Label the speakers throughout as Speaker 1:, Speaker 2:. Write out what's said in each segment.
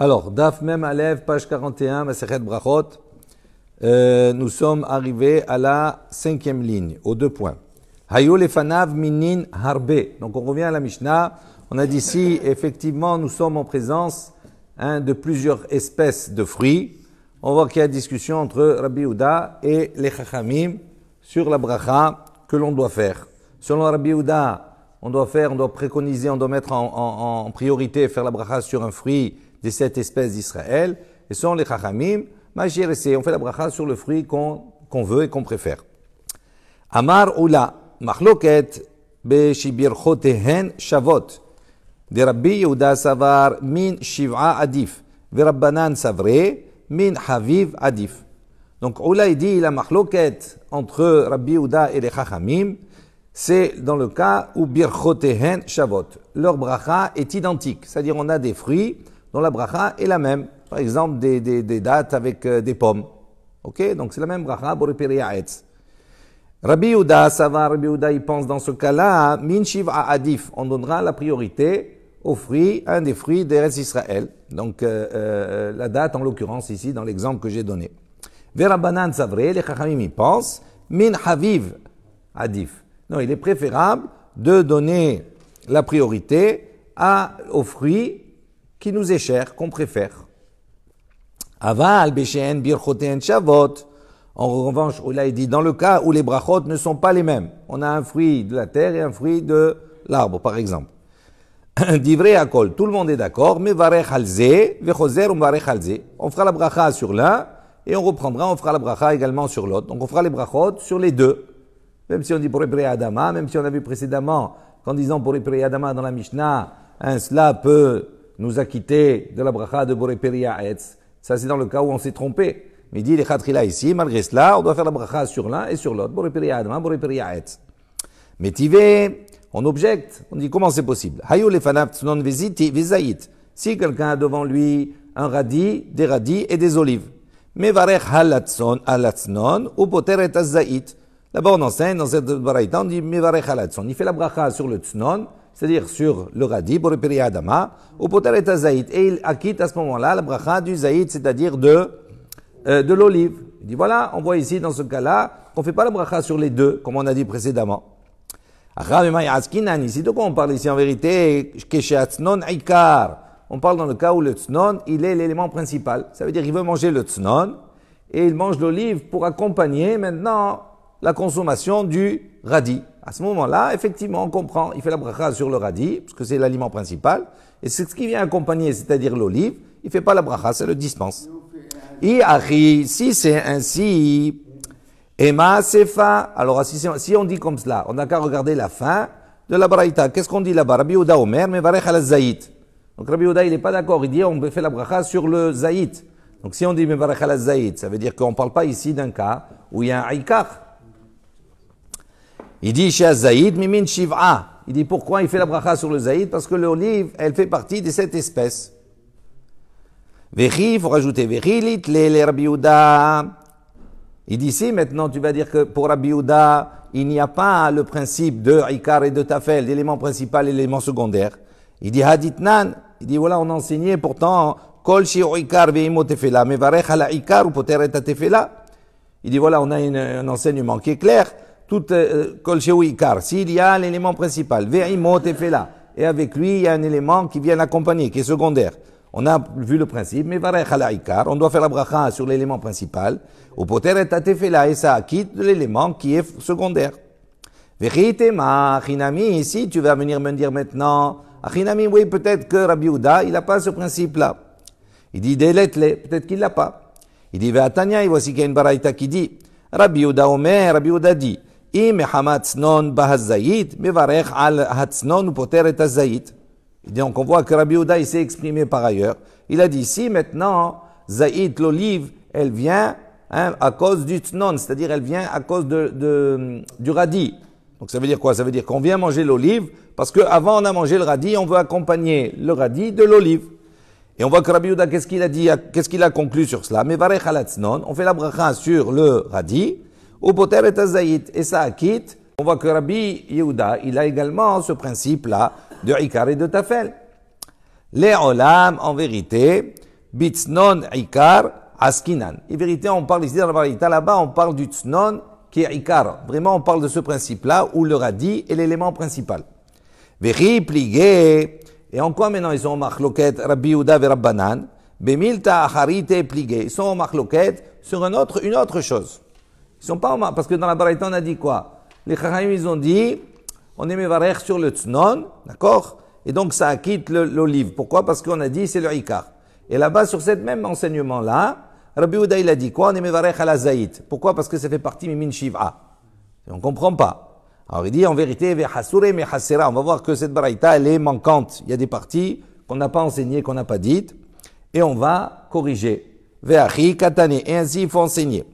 Speaker 1: Alors, Daf Mem Alev, page 41, Masechet Brachot. Nous sommes arrivés à la 5e ligne, aux 2 points. Hayo lefanav minin harbe. Donc on revient à la Mishnah. On a dit ici, effectivement, nous sommes en présence de plusieurs espèces de fruits. On voit qu'il y a discussion entre Rabbi Yehuda et les Chachamim sur la bracha que l'on doit faire. Selon Rabbi Yehuda, on doit préconiser, on doit mettre en priorité faire la bracha sur un fruit de cette espèce d'Israël. Et selon les Chachamim, on fait la bracha sur le fruit qu'on veut et qu'on préfère. Amar Oula, Machloket Beshibirchotehen Shavot. De Rabbi Yehuda Savar min Shiv'a Adif. Verabbanan Savre min Haviv Adif. Donc Oula il dit la Machloket entre Rabbi Yehuda et les Chachamim, c'est dans le cas où Birchotehen Shavot. Leur bracha est identique, c'est-à-dire on a des fruits dont la bracha est la même. Par exemple, des dattes avec des pommes. Ok? Donc c'est la même bracha, Boriperi Ha'etz. Rabbi Yehuda, ça va, Rabbi Yehuda, il pense dans ce cas-là, Min Shiv'a Adif, on donnera la priorité aux fruits, un des fruits d'Eretz Israël. Donc la date en l'occurrence ici, dans l'exemple que j'ai donné. Verabanan Savre, les Chachamim y pensent, Min Haviv Adif. Non, il est préférable de donner la priorité aux fruits qui nous est cher, qu'on préfère. Aval, Beshen, Birchoten, Shavot. En revanche, Oula il dit, dans le cas où les brachot ne sont pas les mêmes, on a un fruit de la terre et un fruit de l'arbre, par exemple. Divrei Akol, tout le monde est d'accord, mais Varech Halze, Vechoser ou Varech Halze. On fera la bracha sur l'un et on fera la bracha également sur l'autre. Donc on fera les brachot sur les deux. Même si on dit Boripri Adama, même si on a vu précédemment qu'en disant Boripri Adama dans la Mishnah, cela peut nous acquitter de la bracha de Boripri Ha'etz. Ça, c'est dans le cas où on s'est trompé. Mais il dit, les khatrila ici, malgré cela, on doit faire la bracha sur l'un et sur l'autre. Boriperi Adama, Boriperi Ha'etz. Mais Tivé, on objecte. On dit, comment c'est possible? Hayo lefanav tznon veziti vezayit. Si quelqu'un a devant lui un radis, des radis et des olives. Mais varech halatznon ou poter et azayit. Là-bas, on enseigne, dans cette baraïta, on dit, mais varech halatznon. Il fait la bracha sur le tznon, c'est-à-dire sur le radis, Boriperi Adama, ou poter et azayit. Et il acquitte à ce moment-là la bracha du zayit, c'est-à-dire de l'olive. Il dit voilà, on voit ici dans ce cas-là qu'on ne fait pas la bracha sur les deux, comme on a dit précédemment. Ici, de quoi on parle ici en vérité? On parle dans le cas où le tznon, il est l'élément principal. Ça veut dire qu'il veut manger le tznon et il mange l'olive pour accompagner maintenant la consommation du radis. À ce moment-là, effectivement, on comprend, il fait la bracha sur le radis, parce que c'est l'aliment principal, et c'est ce qui vient accompagner, c'est-à-dire l'olive, il ne fait pas la bracha, ça le dispense. Si c'est ainsi, Ema Sefa, alors si on dit comme cela, on n'a qu'à regarder la fin de la baraïta. Qu'est-ce qu'on dit là-bas? Rabbi Yehuda Omer, mais varech al zayit. Donc Rabbi Yehuda, il n'est pas d'accord, il dit on fait la bracha sur le zayit. Donc si on dit mais varech al zayit, ça veut dire qu'on ne parle pas ici d'un cas où il y a un haïkar. Il dit chez zayit, mimin shiv'a. Il dit pourquoi il fait la bracha sur le zayit? Parce que l'olive, elle fait partie de cette espèce. Vechi, il faut rajouter Vechilit, les Rabbi Yehuda. Il dit ici, maintenant, tu vas dire que pour Rabbi Yehuda, il n'y a pas le principe de Ikar et de Tafel, l'élément principal et l'élément secondaire. Il dit Haditnan, il dit voilà, on enseignait pourtant Kol Shi'u Ikar ve'imo Tefela, mevarech ala Ikar ou poter et Tefela. Il dit voilà, on a un enseignement qui est clair. Tout Kol Shi'u Ikar, s'il y a l'élément principal, ve'imo Tefela, et avec lui, il y a un élément qui vient l'accompagner, qui est secondaire. On a vu le principe, mais varech ala ikar, on doit faire la bracha sur l'élément principal, ou poter et tefela, et ça acquitte de l'élément qui est secondaire. Vechitema, achinami, ici tu vas venir me dire maintenant, achinami, oui, peut-être que Rabbi Yehuda, il n'a pas ce principe-là. Il dit, déletle, peut-être qu'il l'a pas. Il dit, ve'atanya, et voici qu'il y a une baraïta qui dit, Rabbi Yehuda Omer, Rabbi Yehuda dit, im hamatznon bahazayit, mevarech al hatznon ou poter et azayit. Donc on voit que Rabbi Yehuda il s'est exprimé par ailleurs. Il a dit si maintenant Zaït, l'olive, elle vient à cause du tznon, c'est-à-dire elle vient à cause du radis. Donc ça veut dire quoi? Ça veut dire qu'on vient manger l'olive parce qu'avant on a mangé le radis, on veut accompagner le radis de l'olive. Et on voit que Rabbi Yehuda, qu'est-ce qu'il a dit, qu'est-ce qu'il a conclu sur cela? Mais varech ala tznon, on fait la bracha sur le radis, ou poter et azayit, et ça acquitte. On voit que Rabbi Yehuda, il a également ce principe-là de Ikar et de Tafel. Les olam, en vérité, Bitsnon Ikar Askinan. En vérité, on parle ici dans la Baraita, là-bas, on parle du Tsnon qui est Ikar. Vraiment, on parle de ce principe-là où le radis est l'élément principal. Vechi Pligé. Et en quoi maintenant ils sont en machloket Rabbi Yehuda et Rabbanan? Bemilta Acharite Pligé. Ils sont en machloket sur une autre chose. Ils sont pas en parce que dans la Baraita, on a dit quoi? Les Chachamim, ils ont dit, on est mevarech sur le Tznon, d'accord? Et donc ça quitte l'olive. Pourquoi? Parce qu'on a dit c'est le Ikar. Et là-bas, sur cette même enseignement-là, Rabbi Yehuda, il a dit quoi? On est mevarech à la Zaït. Pourquoi? Parce que ça fait partie Mimin Shiv'a. Et on comprend pas. Alors il dit en vérité, on va voir que cette baraïta, elle est manquante. Il y a des parties qu'on n'a pas enseignées, qu'on n'a pas dites, et on va corriger. Ve'achi katane, et ainsi il faut enseigner.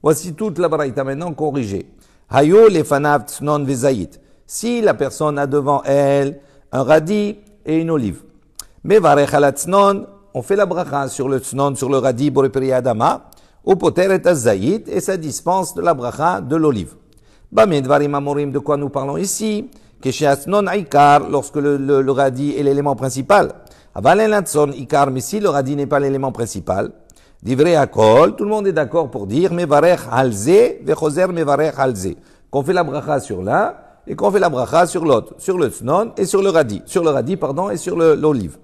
Speaker 1: Voici toute la baraïta maintenant corrigée. Hayo lefanav tsnon vezaït. Si la personne a devant elle un radis et une olive, mais varech ala tsnon, on fait la bracha sur le tsnon, sur le radis, boreperi adama, ou poter et azayit, et ça dispense de la bracha de l'olive. De quoi nous parlons ici? Lorsque le radis est l'élément principal. Mais si le radis n'est pas l'élément principal, divrei akol, tout le monde est d'accord pour dire mevarech halze vechoser mevarech halze. Qu'on fait la bracha sur l'un et qu'on fait la bracha sur l'autre, sur le tznon et sur le radis, et sur l'olive.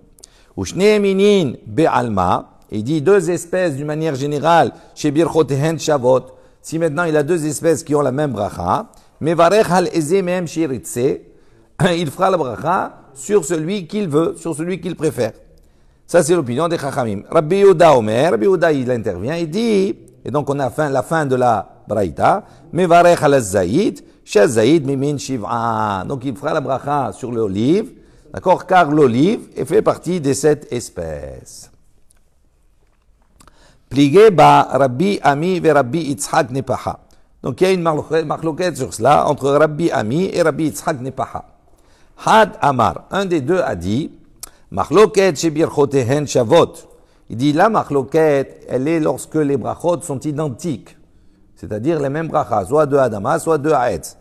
Speaker 1: Ushne minin be'alma, il dit deux espèces d'une manière générale chez birchotehen shavot. Si maintenant il a deux espèces qui ont la même bracha, mevarech hal eze mehem shiritse, il fera la bracha sur celui qu'il veut, sur celui qu'il préfère. Ça c'est l'opinion des Chachamim. Rabbi Yehuda il intervient, il dit, et donc on a la fin de la braïta, mevarech hal zayit, shazayit mimin shiv'a. Donc il fera la bracha sur l'olive, d'accord, car l'olive fait partie de cette espèce. Pligé ba Rabbi Ami et Rabbi Yitzhak Nepaha. Donc il y a une marloquette sur cela entre Rabbi Ami et Rabbi Yitzhak Nepaha. Had Amar, un des deux a dit, marloquette chez Birchotehen Shavot. Il dit la marloquette, elle est lorsque les brachot sont identiques, c'est-à-dire les mêmes brachas, soit de Adama, soit de Haetz.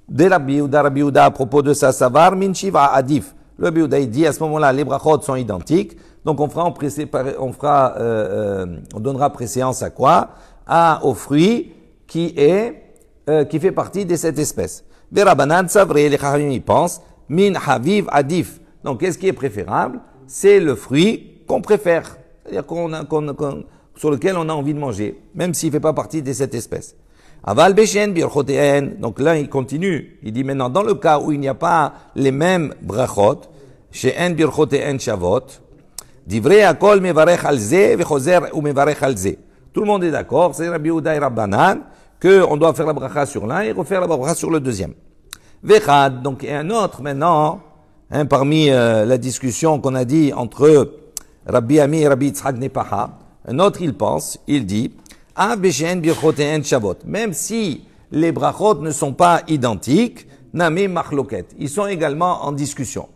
Speaker 1: De Rabbi Yehuda à propos de ça, savar min shiva adif. Le Rabbi Yehuda dit à ce moment-là, les brachot sont identiques. Donc on donnera préséance à quoi? Au fruit qui fait partie de cette espèce. Verabanan savre, les Chachamim y pensent, min haviv adif. Donc qu'est-ce qui est préférable? C'est le fruit qu'on préfère, c'est-à-dire sur lequel on a envie de manger, même s'il ne fait pas partie de cette espèce. Aval beshen birchoteen. Donc là il continue, il dit maintenant dans le cas où il n'y a pas les mêmes brachot, chez en birchoteen shavot, divrei akol mevarech alze vechoser ou mevarech alze. Tout le monde est d'accord, c'est Rabbi Yehuda et Rabbanan, qu'on doit faire la bracha sur l'un et refaire la bracha sur le deuxième. Vechad, donc, et un autre maintenant, parmi la discussion qu'on a dit entre Rabbi Ami et Rabbi Yitzhak Nepaha, un autre il dit, même si les brachot ne sont pas identiques, name machloket, ils sont également en discussion.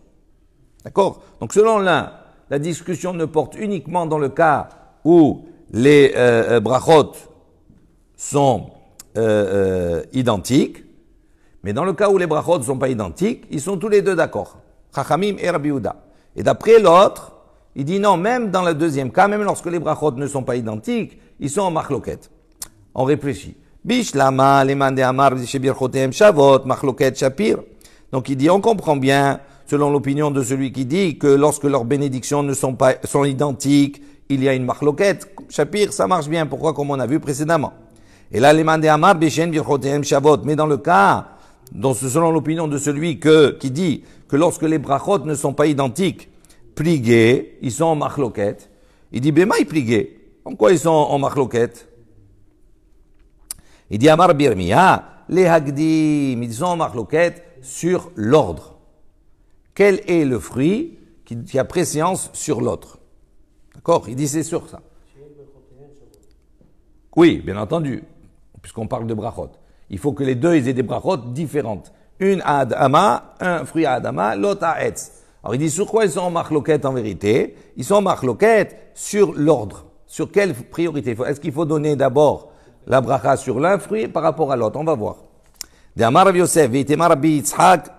Speaker 1: D'accord? Donc selon l'un, la discussion ne porte uniquement dans le cas où les brachot sont identiques, mais dans le cas où les brachot ne sont pas identiques, ils sont tous les deux d'accord. Chachamim et Rabbi Yehuda. Et d'après l'autre, il dit non, même dans le deuxième cas, même lorsque les brachot ne sont pas identiques, ils sont en machloket. On réfléchit. Bishlama, leman de amar, shebirchotem shavot, machloket shapir. Donc il dit, on comprend bien, selon l'opinion de celui qui dit que lorsque leurs bénédictions sont identiques, il y a une machloket. Shapir, ça marche bien. Pourquoi? Comme on a vu précédemment. Et là, leman de amar, beshen birchotem shavot. Mais dans le cas, selon l'opinion de celui qui dit que lorsque les brachot ne sont pas identiques, pligués, ils sont en machloket. Il dit, bema, ils pligués. En quoi ils sont en machloket? Il dit, amar birmiya, les hagdim, ils sont en machloket sur l'ordre. Quel est le fruit qui a préséance sur l'autre? D'accord? Il dit, c'est sur ça. Oui, bien entendu, puisqu'on parle de brachot. Il faut que les deux aient des brachot différentes. Une à Adama, un fruit à Adama, l'autre à Etz. Alors il dit sur quoi ils sont en machloket en vérité? Ils sont en machloket sur l'ordre. Sur quelle priorité? Est-ce qu'il faut donner d'abord la bracha sur l'un fruit par rapport à l'autre? On va voir. De Amar Rabbi Yosef, Vitema Rabbi Yitzhak.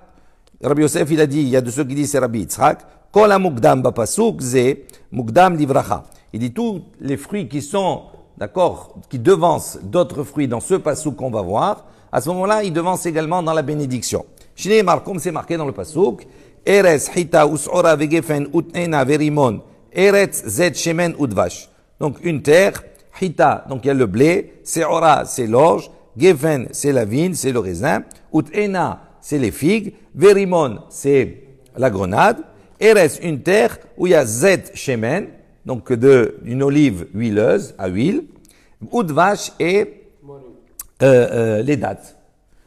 Speaker 1: Rabbi Yosef il a dit, il y a de ceux qui disent c'est Rabbi Yitzhak. Kol ha-mukdam bapasuk ze mukdam livracha. Il dit tous les fruits qui sont, d'accord, qui devancent d'autres fruits dans ce passouk qu'on va voir, à ce moment-là, ils devancent également dans la bénédiction. Shneimar, comme c'est marqué dans le passouk, Eretz, Hita, Us'ora, Vegefen, Ut'ena, Verimon, Eretz, Zed, Shemen, Udvash. Donc une terre, Hita, donc il y a le blé, Se'ora, c'est l'orge, Gefen, c'est la vigne, c'est le raisin, Ut'ena, c'est les figues, Verimon, c'est la grenade, Eretz, une terre où il y a Zed, Shemen, donc d'une olive huileuse, à huile, Udvash et les dattes.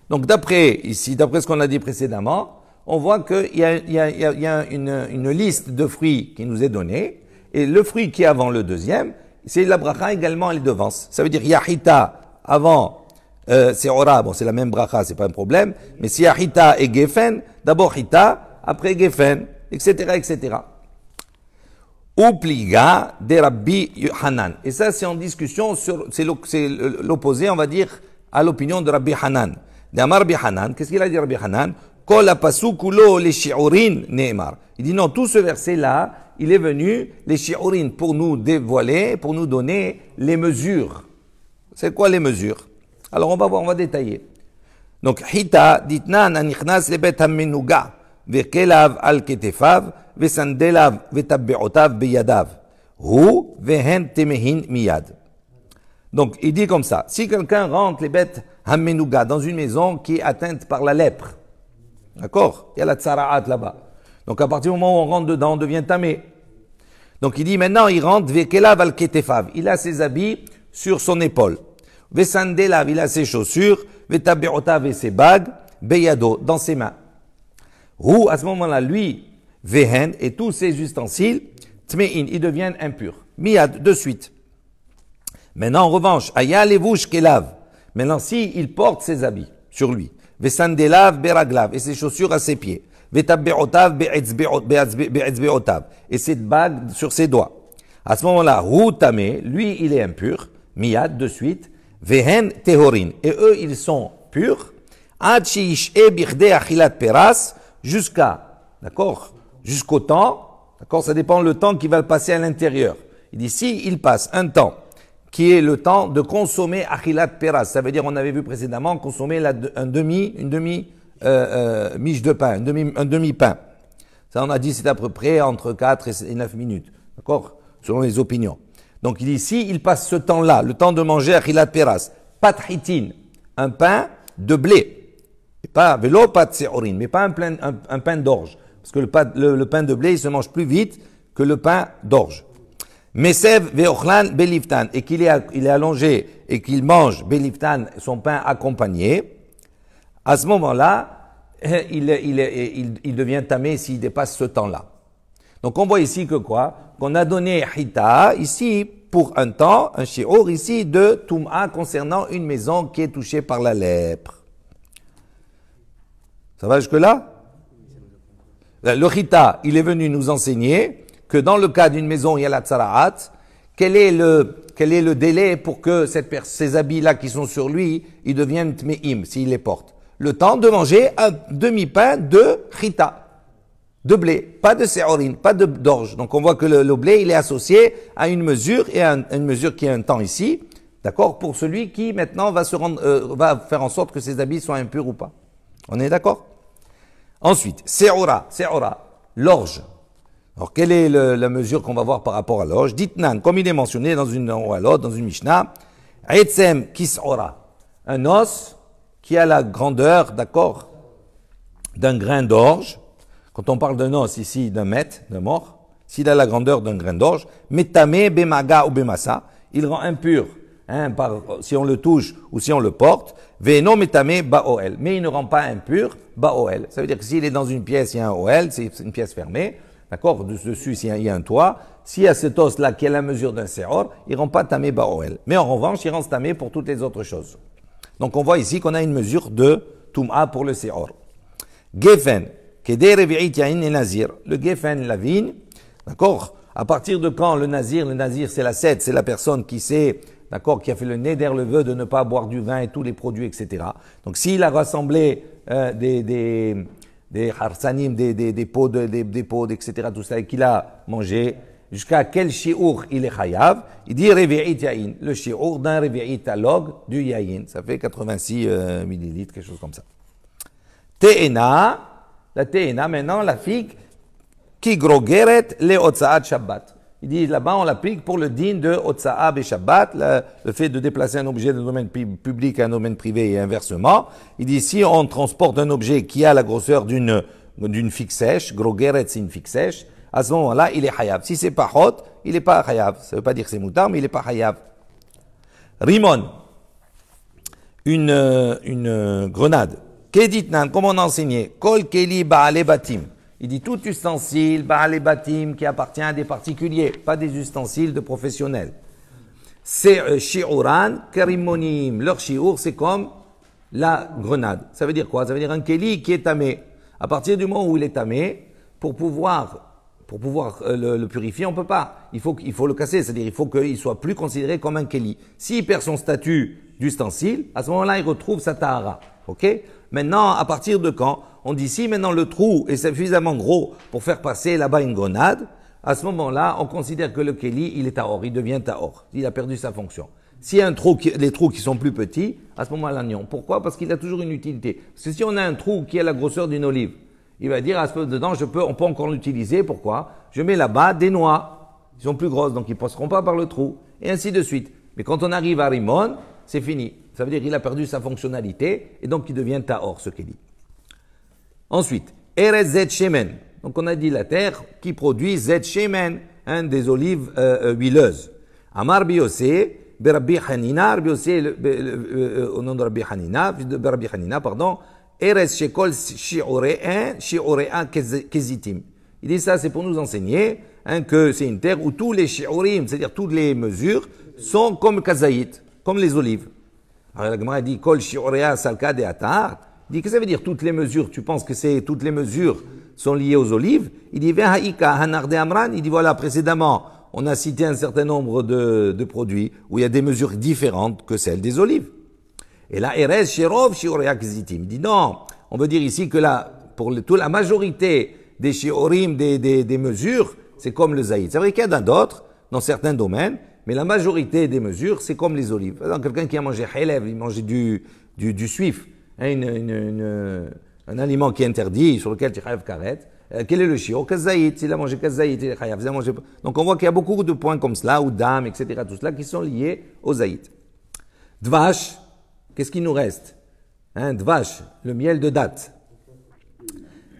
Speaker 1: Donc d'après ce qu'on a dit précédemment, on voit qu'il y a une liste de fruits qui nous est donnée, et le fruit qui est avant le deuxième, c'est la bracha également, elle devance. Ça veut dire, il y a Hita avant, c'est Ora, bon c'est la même bracha, c'est pas un problème, mais s'il y a Hita et Gefen, d'abord Hita, après Gefen, etc., etc. Ou pliga de Rabbi Hanan. Et ça, c'est en discussion c'est l'opposé, on va dire, à l'opinion de Rabbi Hanan. D'Amar Rabbi Hanan, qu'est-ce qu'il a dit Rabbi Hanan? Kol apasukulo les shi'urin ne'emar. Il dit non, tout ce verset-là, il est venu, les shi'urin, pour nous dévoiler, pour nous donner les mesures. C'est quoi les mesures? Alors on va voir, on va détailler. Donc, Hita, ditnan anichnas lebet hamenuga, vekelav al ketefav, vesandelav vetabbeotav beyadav, hu vehen temehin miyad. Donc, il dit comme ça, si quelqu'un rentre les bêtes hamenuga dans une maison qui est atteinte par la lèpre, d'accord? Il y a la tsara'at là-bas. Donc, à partir du moment où on rentre dedans, on devient tamé. Donc, il dit maintenant, il rentre, vekelav al ketefav, il a ses habits sur son épaule. Vesandelav, il a ses chaussures, vetabbeotav et ses bagues, beyado, dans ses mains. Ou, à ce moment-là, lui, vehen, et tous ses ustensiles, tmein, ils deviennent impurs. Miyad, de suite. Maintenant, en revanche, aya levush kelav. Maintenant, si il porte ses habits sur lui, vesandelav beraglav, et ses chaussures à ses pieds, vetabbeotav be'etzbeotav, et cette bague sur ses doigts. À ce moment-là, hu tamé, lui, il est impur. Miyad, de suite. Vehen tehorin, et eux, ils sont purs. Ad shiish e birde achilat peras, jusqu'au temps, d'accord, ça dépend le temps qu'il va passer à l'intérieur. Il dit, si il passe un temps, qui est le temps de consommer achilat peras, ça veut dire, on avait vu précédemment, consommer une demi miche de pain, un demi-pain. Ça, on a dit, c'est à peu près entre 4 et 9 minutes, d'accord, selon les opinions. Donc, il dit, si il passe ce temps-là, le temps de manger achilat peras, pat hitin, un pain de blé, et pas vélo, pas de séorin, mais pas un pain d'orge. Parce que le pain de blé, il se mange plus vite que le pain d'orge. Mesev veochlan beliftan, et qu'il est allongé et qu'il mange beliftan, son pain accompagné, à ce moment-là, il devient tamé s'il dépasse ce temps-là. Donc on voit ici que quoi? Qu'on a donné Hita, ici, pour un temps, un shi'ur ici de Toum'a concernant une maison qui est touchée par la lèpre. Ça va jusque-là? Le Hita, il est venu nous enseigner que dans le cas d'une maison où il y a la tsara'at, quel est le délai pour que ces habits-là qui sont sur lui, ils deviennent tme'im, s'il les porte? Le temps de manger un demi-pain de Hita. De blé, pas de séorine, pas d'orge. Donc on voit que le blé, il est associé à une mesure, et à une mesure qui a un temps ici, d'accord, pour celui qui maintenant va faire en sorte que ses habits soient impurs ou pas. On est d'accord? Ensuite, se'ora, l'orge. Alors quelle est la mesure qu'on va voir par rapport à l'orge? Ditnan, comme il est mentionné dans une Mishnah, etzem kis'ora, un os qui a la grandeur, d'accord, d'un grain d'orge. Quand on parle d'un os ici, d'un mètre, d'un mort, s'il a la grandeur d'un grain d'orge, metame bemaga ou bemassa, il rend impur, si on le touche ou si on le porte, veno metame baoel, mais il ne rend pas impur baoel. Ça veut dire que s'il est dans une pièce, il y a un oel, c'est une pièce fermée, d'accord, dessus il y a un toit, s'il y a cet os-là qui est la mesure d'un seor, il ne rend pas tamé baoel. Mais en revanche, il rend tamé pour toutes les autres choses. Donc on voit ici qu'on a une mesure de tum'a pour le seor. Gefen, le gefen, la vigne, d'accord? À partir de quand le nazir c'est la sète, c'est la personne qui sait, d'accord, qui a fait le neder, le vœu de ne pas boire du vin et tous les produits, etc. Donc s'il a rassemblé des harsanim, des pots, etc., tout ça, et qu'il a mangé, jusqu'à quel shi'ur il est chayav, il dit revi'it yayin, le shi'ur d'un revi'it à log du yayin, ça fait 86 millilitres, quelque chose comme ça. Te'ena, la te'ena, maintenant la figue, qui grogeret le otsaat Shabbat. Il dit là-bas, on l'applique pour le din de Otsa'a et Shabbat, le fait de déplacer un objet d'un domaine public à un domaine privé et inversement. Il dit si on transporte un objet qui a la grosseur d'une figue sèche, grogeret c'est une figue sèche, à ce moment-là, il est hayav. Si c'est pas hot, il est pas hayav. Ça veut pas dire que c'est moutar, mais il est pas hayav. Rimon, une grenade. Keditnan, comme on a enseigné, kol keli ba'ale batim. Il dit tout ustensile, ba'ale batim, qui appartient à des particuliers, pas des ustensiles de professionnels. C'est shi'uran karimonim. Leur shi'ur, c'est comme la grenade. Ça veut dire quoi? Ça veut dire un keli qui est tamé. À partir du moment où il est tamé, pour pouvoir le purifier, on peut pas. Il faut le casser, c'est-à-dire il faut qu'il soit plus considéré comme un keli. S'il perd son statut d'ustensile, à ce moment-là, il retrouve sa tahara. Ok? Maintenant, à partir de quand? On dit si maintenant le trou est suffisamment gros pour faire passer là-bas une grenade, à ce moment-là, on considère que le keli, il est tahor, il devient tahor. Il a perdu sa fonction. S'il y a les trous qui sont plus petits, à ce moment-là, non. Pourquoi? Parce qu'il a toujours une utilité. Parce que si on a un trou qui a la grosseur d'une olive, il va dire à ce moment dedans, on peut encore l'utiliser. Pourquoi? Je mets là-bas des noix. Ils sont plus grosses, donc ils ne passeront pas par le trou. Et ainsi de suite. Mais quand on arrive à Rimon, c'est fini. Ça veut dire qu'il a perdu sa fonctionnalité et donc il devient tahor, ce qu'il dit. Ensuite, Erez Zet Shemen. Donc on a dit la terre qui produit Zet Shemen, des olives huileuses. Amar Biosé, Berabbi Hanina, Biosé, au nom de Rabbi Hanina, pardon, Erez Shekol Shi'ure'an Kezitim. Il dit ça, c'est pour nous enseigner que c'est une terre où tous les shi'urim, c'est-à-dire toutes les mesures, sont comme kazaït, comme les olives. Alors la Gemara dit Kol Shi'ure'a Salka de Atar. Il dit, qu'est-ce que ça veut dire toutes les mesures? Tu penses que toutes les mesures sont liées aux olives? Il dit, Ve'ha'ika hanarde amran. Il dit, voilà, précédemment, on a cité un certain nombre de produits où il y a des mesures différentes que celles des olives. Et là, Erez Sherov Shi'urea Kzitim. Il dit, non, on veut dire ici que là, pour la majorité des shi'urim, des mesures, c'est comme le zaïd. C'est vrai qu'il y en a d'autres, dans certains domaines, mais la majorité des mesures, c'est comme les olives. Par exemple, quelqu'un qui a mangé halev, il mangeait du suif. Un aliment qui est interdit, sur lequel tu as karet. Quel est le shiur? Kazaït. S'il a mangé kazaït, il a mangé. Donc on voit qu'il y a beaucoup de points comme cela, ou dam, etc., tout cela, qui sont liés au zaït. Dvash, qu'est-ce qui nous reste? Dvash, le miel de date.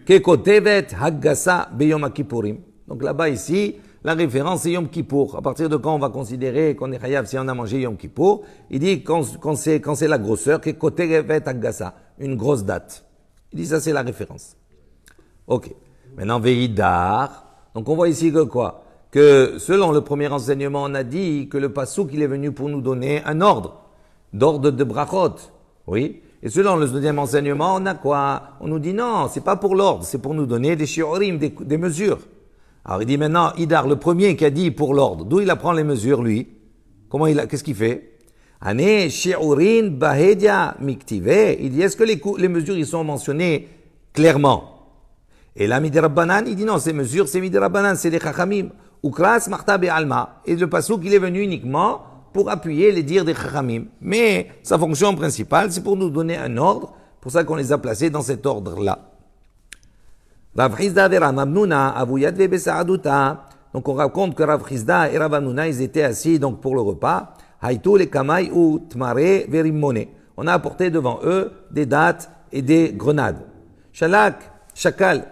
Speaker 1: Kekotevet haggasa beyom kippurim. Donc là-bas, ici, la référence c'est Yom Kippour. À partir de quand on va considérer qu'on est chayav si on a mangé Yom Kippour? Il dit quand c'est la grosseur, que Koterevet Agassa, une grosse date. Il dit ça c'est la référence. Ok. Maintenant Veidar. Donc on voit ici que quoi? Que selon le premier enseignement, on a dit que le pasouk il est venu pour nous donner un ordre de brachot. Oui. Et selon le deuxième enseignement, on a quoi? On nous dit non, c'est pas pour l'ordre, c'est pour nous donner des shiurim, des mesures. Alors il dit maintenant, Idar, le premier qui a dit pour l'ordre, d'où il apprend les mesures, lui? Qu'est-ce qu'il fait? Ane shi'urin bahedia miktive. Il dit, est-ce que les mesures, ils sont mentionnées clairement? Et là, Midi Rabbanan, il dit non, ces mesures, c'est Midi Rabbanan, c'est les Chachamim. Ukras marta be'alma. Et le pasouk, il est venu uniquement pour appuyer les dires des Chachamim. Mais sa fonction principale, c'est pour nous donner un ordre, pour ça qu'on les a placés dans cet ordre-là. Rav Chizda et Rav Hamnuna avuyad ve'besa'aduta. Donc on raconte que Rav Chizda et Rav Hamnuna, ils étaient assis donc pour le repas. Haïtou le kamay ou tmare verimone. On a apporté devant eux des dattes et des grenades. Shakal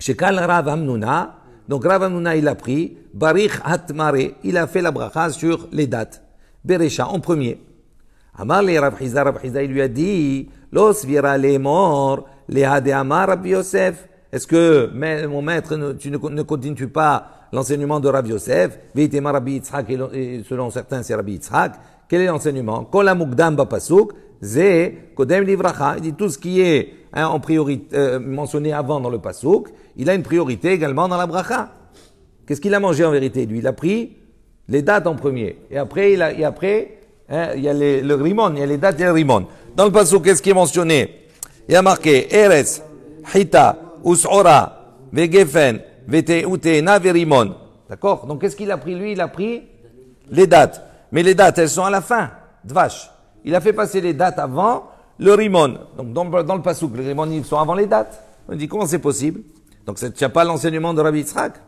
Speaker 1: Rav Hamnuna. Donc Rav Hamnuna il a pris barich hatmare. Il a fait la bracha sur les dattes. Beresha en premier. Amar le Rav Chizda il lui a dit Lo svira le mor le hade amar Rabbi Yosef. Est-ce que, mon maître, tu ne continues pas l'enseignement de Rabbi Yosef? Veitema Rabbi Yitzhak, et selon certains, c'est Rabbi Yitzhak. Quel est l'enseignement? Kol ha-mukdam ba-pasuk, ze kodem livracha. Il dit tout ce qui est en priorité, mentionné avant dans le pasuk, il a une priorité également dans la bracha. Qu'est-ce qu'il a mangé en vérité, lui? Il a pris les dates en premier. Et après, il y a le rimon, il y a les dates et le rimon. Dans le pasuk, qu'est-ce qui est mentionné? Il y a marqué, Eretz, Hita, Us'ora, Vegefen, Veteutena, Verimon. D'accord? Donc qu'est-ce qu'il a pris lui? Il a pris les dates. Mais les dates, elles sont à la fin. Dvash. Il a fait passer les dates avant le rimon. Donc dans le pasouk, les rimon, ils sont avant les dates. On dit comment c'est possible? Donc tu n'as pas l'enseignement de Rabbi Yitzhak.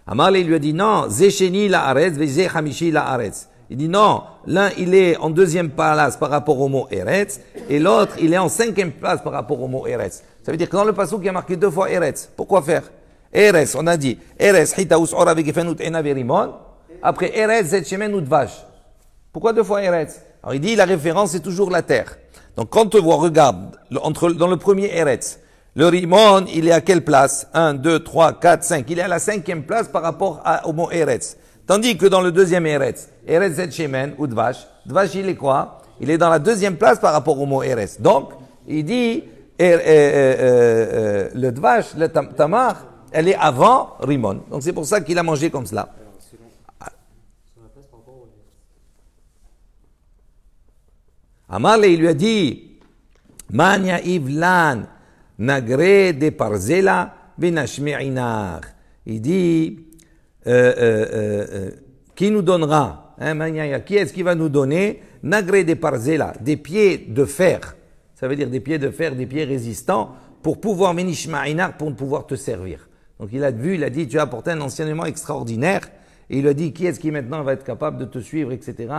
Speaker 1: Amar il lui a dit non, Zécheni la Aretz, Vezé Hamishi la Aretz. Il dit non, l'un il est en deuxième place par rapport au mot Eretz, et l'autre il est en cinquième place par rapport au mot Eretz. Ça veut dire que dans le pasouk il y a marqué 2 fois Eretz. Pourquoi faire? Eretz, on a dit Eretz, Hitaous, Ora, Vegefenut, Ena, Verimon. Après Eretz, Zet, Shemen, Udvash. Pourquoi 2 fois Eretz? Alors il dit la référence c'est toujours la terre. Donc quand on voit, regarde, dans le premier Eretz, le Rimon, il est à quelle place? 1, 2, 3, 4, 5. Il est à la 5e place par rapport au mot Eretz. Tandis que dans le deuxième Eretz, Eretz Zet Shemen ou Dvash, Dvash il est quoi? Il est dans la 2e place par rapport au mot Eretz. Donc, il dit, le Dvash, le Tamar, elle est avant Rimon. Donc c'est pour ça qu'il a mangé comme cela. Amarle, il lui a dit, Mania Ivlan, Nagre de Parzela, Benashme'inar. Il dit, qui nous donnera, qui est-ce qui va nous donner, Nagre de Parzela, des pieds de fer. Ça veut dire des pieds de fer, des pieds résistants, pour pouvoir, Benashme'inar, pour pouvoir te servir. Donc il a vu, il a dit, tu as apporté un enseignement extraordinaire, et il lui a dit, qui est-ce qui maintenant va être capable de te suivre, etc.,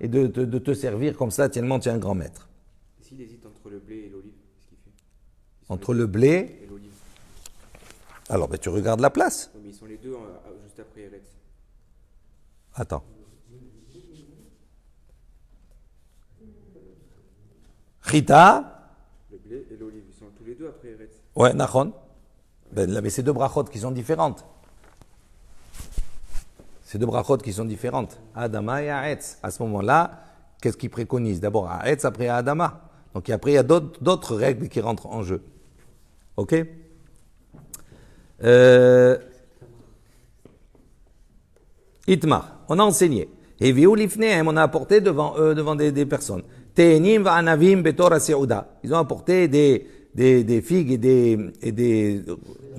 Speaker 1: et de te servir comme ça, tellement tu es un grand maître.
Speaker 2: S'il hésite entre le blé et l'olive, qu'est-ce qu'il fait?
Speaker 1: Entre le blé
Speaker 2: et l'olive.
Speaker 1: Alors, ben, tu regardes la place.
Speaker 2: Oui, mais ils sont les deux juste après Eretz.
Speaker 1: Attends. Chita.
Speaker 2: Le blé et l'olive, ils sont tous les deux après Eretz.
Speaker 1: Ouais, Nachon. Ben, là, mais c'est 2 brachot qui sont différentes. C'est 2 brachot qui sont différentes. Adama et Aetz. À ce moment-là, qu'est-ce qu'ils préconisent? D'abord Aetz, après Adama. Donc après, il y a d'autres règles qui rentrent en jeu. Ok? Itmar. On a enseigné. Et on a apporté devant des personnes. Te'enim va'anavim betora se'uda. Ils ont apporté des figues et des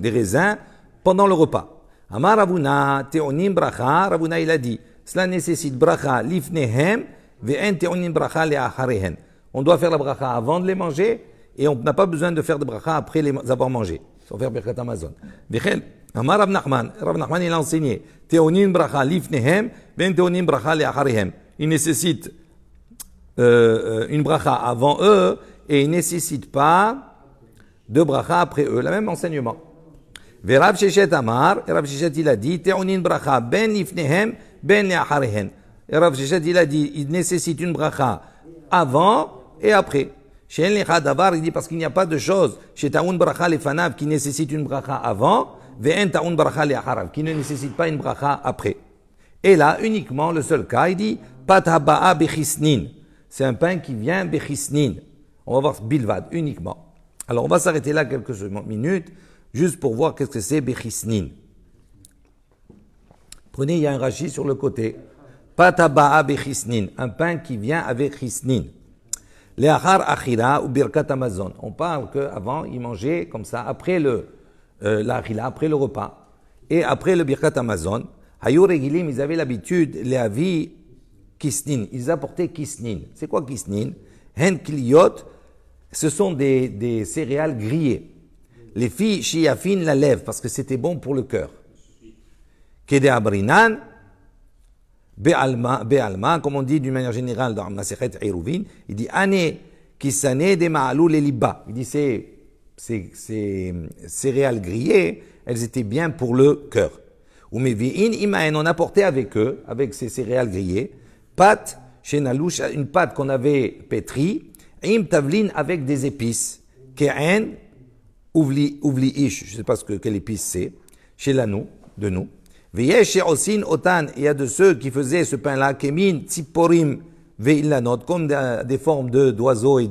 Speaker 1: raisins pendant le repas. Amar Ravuna, te'onim bracha, Ravuna il a dit, cela nécessite bracha lifnehem, ve'en te'onim bracha le'acharehen. On doit faire la bracha avant de les manger, et on n'a pas besoin de faire de bracha après les avoir mangés. Sans faire Birkat Hamazon. V'chel, Amar Rav Nachman il a enseigné, te'onim bracha lifnehem, ve'en te'onim bracha le'acharehen. Il nécessite une bracha avant eux, et il ne nécessite pas de bracha après eux. Le même enseignement. Rav Sheshet Amar, Rav Sheshet il a dit, Te'onin bracha ben lifnehem, ben le'acharehen. Rav Sheshet il a dit, il nécessite une bracha avant et après. Chez Lecha Davar, il dit parce qu'il n'y a pas de chose chez Ta'un bracha lefanav qui nécessite une bracha avant, ve'en Ta'un bracha le'acharav qui ne nécessite pas une bracha après. Et là, uniquement, le seul cas, il dit, Pat haba'a bechisnin. C'est un pain qui vient bechisnin. On va voir bilvad, uniquement. Alors, on va s'arrêter là quelques minutes. Juste pour voir qu'est-ce que c'est bechisnin. Prenez, il y a un rachi sur le côté. Pataba'a bechisnin. Un pain qui vient avec chisnin. Le'achar achira ou birkat Hamazon. On parle qu'avant, ils mangeaient comme ça, après l'achila, après le repas. Et après le birkat Hamazon, hayu regilim, ils avaient l'habitude, le'avi kisnin. Ils apportaient kisnin. C'est quoi kisnin? Hen kliyot, ce sont des céréales grillées. Les filles shiafin la lèvent parce que c'était bon pour le cœur. Kede abrinan, be'alma, comme on dit d'une manière générale dans Masechet Eruvin, il dit ane kisane de ma'alou le liba. Il dit ces céréales grillées, elles étaient bien pour le cœur. Ou mevi'in imaen, on apportait avec eux, avec ces céréales grillées, pâte chez Nalouch, une pâte qu'on avait pétrie, im tavlin avec des épices, ke'en Ouvli ish, je ne sais pas quelle épice c'est, chez l'anou, de nous. Veyesh chez Osin Otan, il y a de ceux qui faisaient ce pain-là, Kemin, Tziporim, Veillanot, comme des formes d'oiseaux et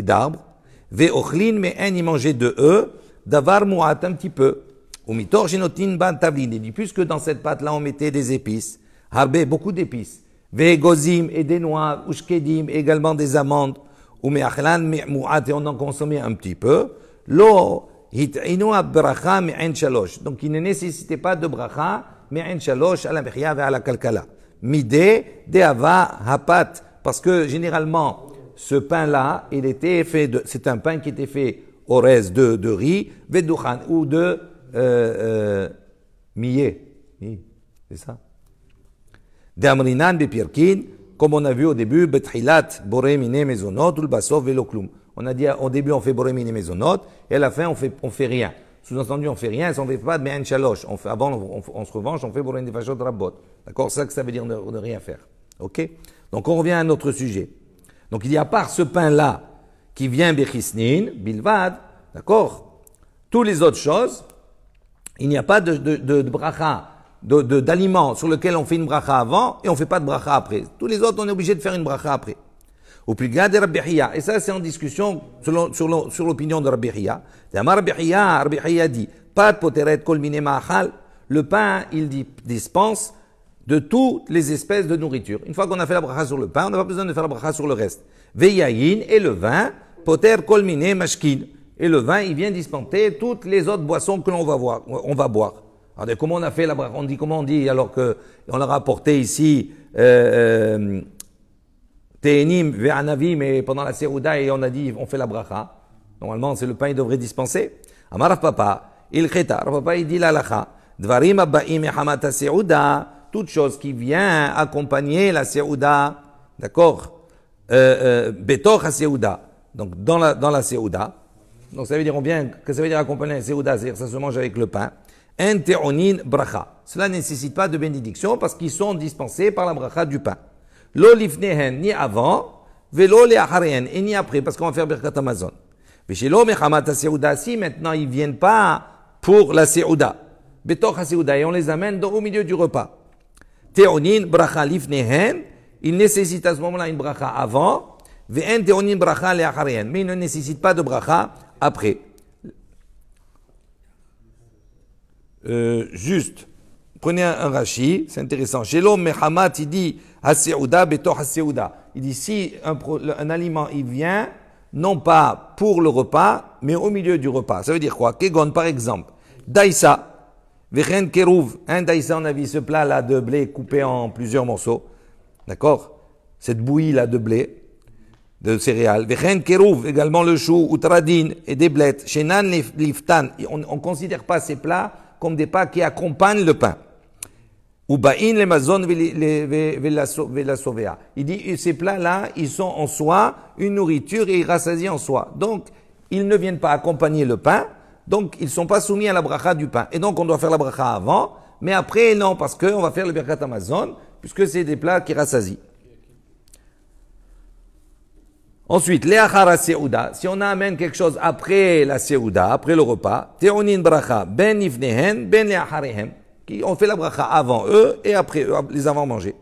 Speaker 1: d'arbres. Veochlin, mais un y mangeait de eux, Davar Mouat, un petit peu. Ou Mitor Genotin Ban Tavlin, il dit, puisque dans cette pâte-là on mettait des épices, Harbe, beaucoup d'épices. Vegozim et des noix, Ushkedim, également des amandes. Ou Meachlan, Mouat, et on en consommait un petit peu. Lo, hit'inu bracha mi'en shalosh. Donc, il ne nécessitait pas de bracha me'en shalosh ala mechia ve ala kalkala. Midé, deava, hapat. Parce que généralement, ce pain-là, il était fait de, c'est un pain qui était fait au reste de riz, vedouchan, ou de millet. C'est ça. D'amrinan bepirkin, comme on a vu au début, bethilat, boremine mezonot, ou le basov veloklum. On a dit au début on fait boremine mezonot, et à la fin on fait rien. Sous-entendu, on fait rien, si on ne fait pas de me'en shalosh. Avant, on se revanche, on fait boremine fachot rabot. D'accord? C'est ça que ça veut dire de rien faire. Ok? Donc on revient à notre sujet. Donc il y a à part ce pain-là qui vient bechisnin, bilvad, d'accord? Toutes les autres choses, il n'y a pas de bracha, d'aliments sur lequel on fait une bracha avant et on ne fait pas de bracha après. Tous les autres, on est obligé de faire une bracha après. Au plus gars de Rabbi Hiya, et ça c'est en discussion sur l'opinion de Rabbi Hiya. Rabbi Hiya dit, pas de poteret kol mine ma'achal, le pain il dispense de toutes les espèces de nourriture. Une fois qu'on a fait la bracha sur le pain, on n'a pas besoin de faire la bracha sur le reste. Veyayin et le vin, poter kol mine mashkin. Et le vin, il vient dispenser toutes les autres boissons que l'on va boire. Alors, comment on a fait la bracha? Comment on dit, alors que on leur a apporté ici, Te'enim ve'anavim, mais pendant la Serouda, et on a dit, on fait la bracha. Normalement, c'est le pain, il devrait dispenser. Amar Rav Papa, il cheta. Rav Papa, il dit la lacha. Dvarim abba'im mehamata Serouda. Toute chose qui vient accompagner la Seouda, d'accord, Betoch ha Seouda, donc dans la Seouda, donc ça veut dire que ça veut dire accompagner la Seouda, c'est-à-dire ça se mange avec le pain, en te'onin bracha. Cela ne nécessite pas de bénédiction parce qu'ils sont dispensés par la bracha du pain. Lo lifnehen, ni avant, velo le'acharehen, et ni après, parce qu'on va faire Birkat Hamazon. Veshelo mechamat ha Seouda, si maintenant ils viennent pas pour la Seouda, Betoch ha Seouda, et on les amène au milieu du repas. Teonin bracha lifnehen, il nécessite à ce moment-là une bracha avant, ve'en teonin bracha le'acharehen, mais il ne nécessite pas de bracha après. Juste, prenez un Rashi, c'est intéressant. Shelom mechamat, il dit ha-seouda betoch ha-seouda. Il dit si un aliment il vient, non pas pour le repas, mais au milieu du repas. Ça veut dire quoi? Kegon par exemple, daïsa. Vechen kerouv, un daïsa, on a vu ce plat-là de blé coupé en plusieurs morceaux. D'accord? Cette bouillie-là de blé, de céréales. Vechen kerouv, également le chou, outradine et des blettes. Shenan liftan. On ne considère pas ces plats comme des plats qui accompagnent le pain. Ubain le mazon velasovea. Il dit, ces plats-là, ils sont en soi une nourriture et ils rassasient en soi. Donc, ils ne viennent pas accompagner le pain. Donc, ils ne sont pas soumis à la bracha du pain. Et donc, on doit faire la bracha avant, mais après, non, parce qu'on va faire le Birkat Hamazon, puisque c'est des plats qui rassasient. Ensuite, le'achar seouda, si on amène quelque chose après la seouda, après le repas, te'onin bracha, ben ifnehen, ben le'acharehem, on fait la bracha avant eux et après eux, les avant mangés.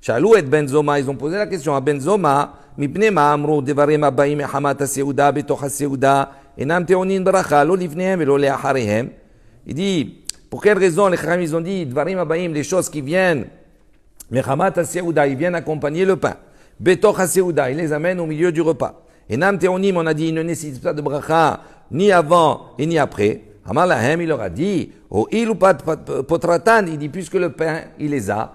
Speaker 1: Shalou et Ben Zoma, ils ont posé la question à Ben Zoma, mipne ma'amru devarim abayim hamat seouda, betoch seouda, enam teonin bracha, lo lifnehem et lo le'acharehem. Il dit, pour quelle raison les Chachamim ils ont dit, dvarim abayim, les choses qui viennent, mechamat seouda, ils viennent accompagner le pain. Betoch ha-seouda, il les amène au milieu du repas. Et nam teonim, on a dit, il ne nécessite pas de bracha, ni avant et ni après. Amar lahem, il leur a dit, oh il ou pas potratan, il dit, puisque le pain, il les a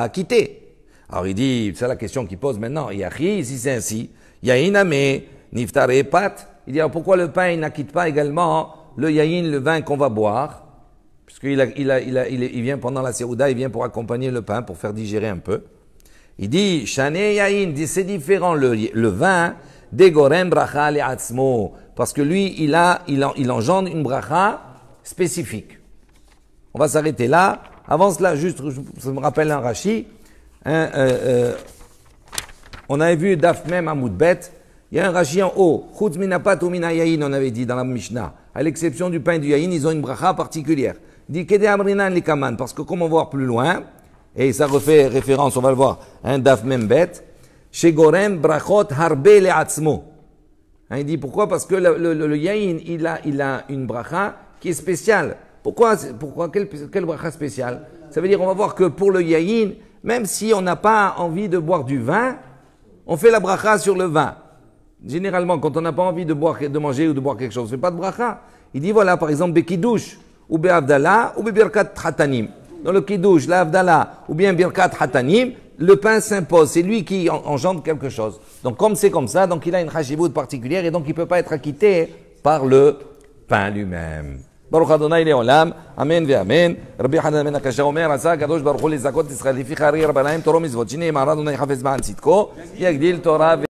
Speaker 1: acquittés. Alors il dit, c'est la question qu'il pose maintenant, yachi, si c'est ainsi, yainame, niftare pat, il dit, alors pourquoi le pain, il n'acquitte pas également le yain, le vin qu'on va boire, puisqu'il vient pendant la seouda, il vient pour accompagner le pain, pour faire digérer un peu. Il dit, Shane Yain, c'est différent le vin, Degorem bracha le'atzmo, parce que lui, il engendre une bracha spécifique. On va s'arrêter là. Avant cela, juste, ça me rappelle un Rashi. On avait vu Daf Mem Amoudbet. Il y a un Rashi en haut. Chutz minapat ou mina yain, on avait dit dans la Mishnah. À l'exception du pain et du yain, ils ont une bracha particulière. Il dit, Kede amrinan likaman, parce que comme on va voir plus loin, et ça refait référence, on va le voir, un Daf Membet, chez Gorem Brachot Harbe Le'atzmo. Il dit pourquoi? Parce que le yain, il a une bracha qui est spéciale. Pourquoi quelle bracha spéciale? Ça veut dire, on va voir que pour le yain, même si on n'a pas envie de boire du vin, on fait la bracha sur le vin. Généralement, quand on n'a pas envie de manger ou de boire quelque chose, on ne fait pas de bracha. Il dit voilà, par exemple, Bekidouche, ou Be'avdallah, ou Be'birkat Khatanim. dans le Kiddush, l'Avdallah, ou bien Birkat Hatanim, le pain s'impose. C'est lui qui engendre quelque chose. Donc, comme c'est comme ça, donc il a une chashivut particulière et donc il ne peut pas être acquitté par le pain lui-même. Baruch Adonai Leolam, Amen ve Amen. Rabbi Hanan ben Akasha Omer, Asa Kadosh Baruch Hu lezakot Israel, Lefi Chari Rabbanim Torah Mitzvot, Shine Imar Adonai Chafetz Ba'al Tzidko, Yagdil Torah